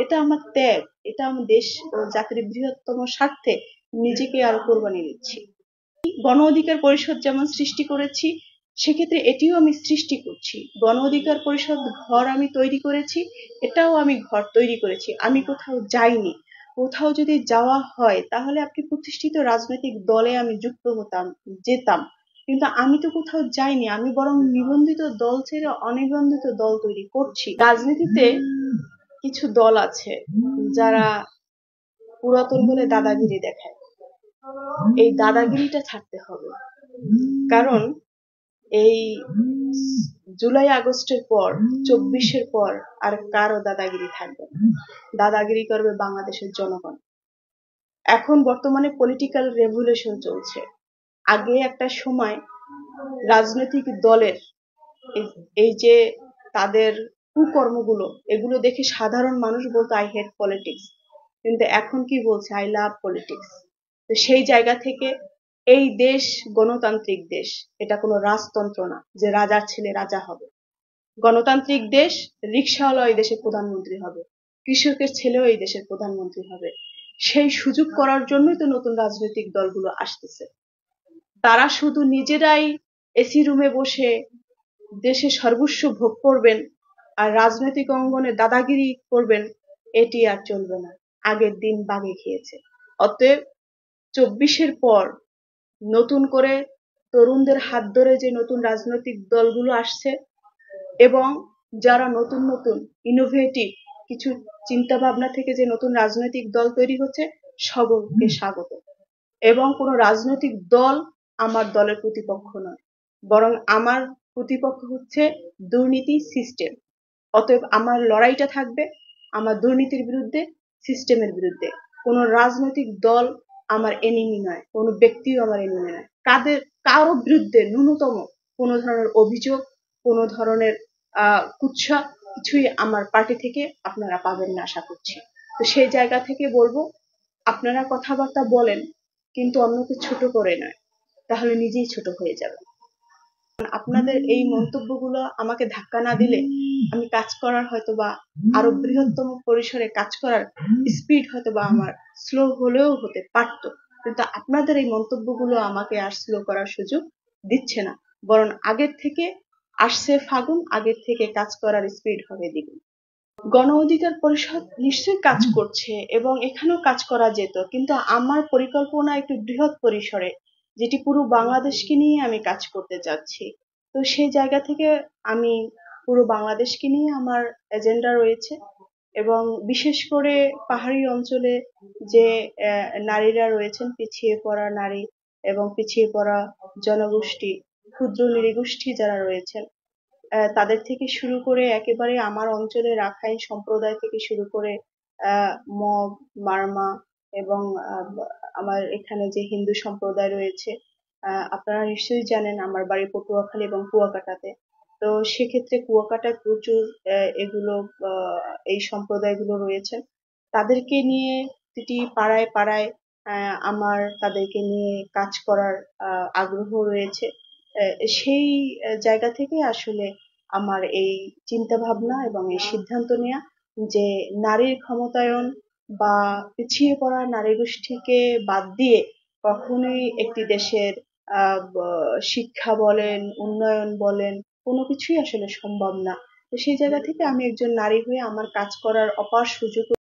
এটা আমার ত্যাগ, এটা আমার দেশ ও জাতির বৃহত্তম স্বার্থে নিজেকে আরো কোরবানি দিচ্ছি। গণ অধিকার পরিষদ যেমন সৃষ্টি করেছি, সেক্ষেত্রে এটিও আমি সৃষ্টি করছি। গণ অধিকার পরিষদ ঘর আমি তৈরি করেছি, এটাও আমি ঘর তৈরি করেছি। আমি কোথাও যাইনি। কোথাও যদি যাওয়া হয় তাহলে আপনি প্রতিষ্ঠিত রাজনৈতিক দলে আমি যুক্ত হতাম, যেতাম। কিন্তু আমি তো কোথাও যাইনি, আমি বরং নিবন্ধিত দল ছেড়ে অনিবন্ধিত দল তৈরি করছি। রাজনীতিতে কিছু দল আছে যারা পুরাতন বলে দাদাগিরি দেখায়। এই দাদাগিরিটা ছাড়তে হবে, কারণ এই জুলাই আগস্টের পর 24-এর পর আর কারো দাদাগিরি থাকবে না। দাদাগিরি করবে বাংলাদেশের জনগণ। এখন বর্তমানে পলিটিক্যাল রেভলিউশন চলছে। আগে একটা সময় রাজনৈতিক দলের এই যে তাদের কুকর্মগুলো, এগুলো দেখে সাধারণ মানুষ বলতো আই হেট পলিটিক্স, কিন্তু এখন কি বলছে আই লাভ পলিটিক্স। তো সেই জায়গা থেকে এই দেশ গণতান্ত্রিক দেশ, এটা কোনো রাজতন্ত্র না যে রাজার ছেলে রাজা হবে। গণতান্ত্রিক দেশ, রিকশাওয়ালা এই দেশের প্রধানমন্ত্রী হবে, কৃষকের ছেলেও এই দেশের প্রধানমন্ত্রী হবে। সেই সুযোগ করার জন্যই তো নতুন রাজনৈতিক দলগুলো আসতেছে। তারা শুধু নিজেরাই এসি রুমে বসে দেশে সর্বস্ব ভোগ করবেন আর রাজনৈতিক অঙ্গনে দাদাগিরি করবেন, এটি আর চলবে না। আগের দিন বাগে খেয়েছে। অতএব 24-এর পর নতুন করে তরুণদের হাত ধরে যে নতুন রাজনৈতিক দলগুলো আসছে এবং যারা নতুন নতুন ইনোভেটিভ কিছু চিন্তা ভাবনা থেকে যে নতুন রাজনৈতিক দল তৈরি হচ্ছে, সকলকে স্বাগত। এবং কোনো রাজনৈতিক দল আমার দলের প্রতিপক্ষ নয়, বরং আমার প্রতিপক্ষ হচ্ছে দুর্নীতি সিস্টেম। অতএব আমার লড়াইটা থাকবে আমার দুর্নীতির বিরুদ্ধে, সিস্টেমের বিরুদ্ধে। কোনো রাজনৈতিক দল আমার এনিমি নয়, কোনো ব্যক্তিও আমার এনিমি নয়। কারো বিরুদ্ধে ন্যূনতম কোনো ধরনের অভিযোগ, কোনো ধরনের কুৎসা কিছুই আমার পার্টি থেকে আপনারা পাবেন না আশা করছি। তো সেই জায়গা থেকে বলবো, আপনারা কথাবার্তা বলেন কিন্তু অন্যকে ছোট করে নয়, তাহলে নিজেই ছোট হয়ে যাবে। আপনাদের এই মন্তব্যগুলো আমাকে ধাক্কা না দিলে আমি কাজ করার হয়তোবা আরো বৃহত্তম পরিসরে কাজ করার স্পিড হয়তোবা আমার স্লো হলেও হতে পারত, কিন্তু আপনাদের এই মন্তব্যগুলো আমাকে আর স্লো করার সুযোগ দিচ্ছে না, বরং আগের থেকে আসছে ফাগুন, আগের থেকে কাজ করার স্পিড হবে দ্বিগুণ। গণ অধিকার পরিষদ নিশ্চয়ই কাজ করছে এবং এখানেও কাজ করা যেত, কিন্তু আমার পরিকল্পনা একটু বৃহৎ পরিসরে, যেটি পুরো বাংলাদেশকে নিয়ে আমি কাজ করতে চাচ্ছি। তো সেই জায়গা থেকে আমি পুরো বাংলাদেশকে নিয়ে আমার এজেন্ডা রয়েছে এবং বিশেষ করে পাহাড়ি অঞ্চলে যে নারীরা রয়েছেন, পিছিয়ে পড়া নারী এবং পিছিয়ে পড়া জনগোষ্ঠী, ক্ষুদ্র নৃগোষ্ঠী যারা রয়েছেন, তাদের থেকে শুরু করে একেবারে আমার অঞ্চলে রাখাইন সম্প্রদায় থেকে শুরু করে মগ, মারমা এবং আমার এখানে যে হিন্দু সম্প্রদায় রয়েছে, আপনারা নিশ্চয়ই জানেন আমার বাড়ি পটুয়াখালী এবং কুয়াকাটাতে। তো সেক্ষেত্রে কুয়াকাটায় প্রচুর এগুলো এই সম্প্রদায়গুলো রয়েছেন। তাদেরকে নিয়ে প্রতিটি পাড়ায় পাড়ায় আমার তাদেরকে নিয়ে কাজ করার আগ্রহ রয়েছে। সেই জায়গা থেকে আসলে আমার এই চিন্তা ভাবনা এবং এই সিদ্ধান্ত নেওয়া যে নারীর ক্ষমতায়ন বা পিছিয়ে পড়া নারী গোষ্ঠীকে বাদ দিয়ে কখনোই একটি দেশের শিক্ষা বলেন, উন্নয়ন বলেন, কোনো কিছুই আসলে সম্ভব না। তো সেই জায়গা থেকে আমি একজন নারী হয়ে আমার কাজ করার অপার সুযোগ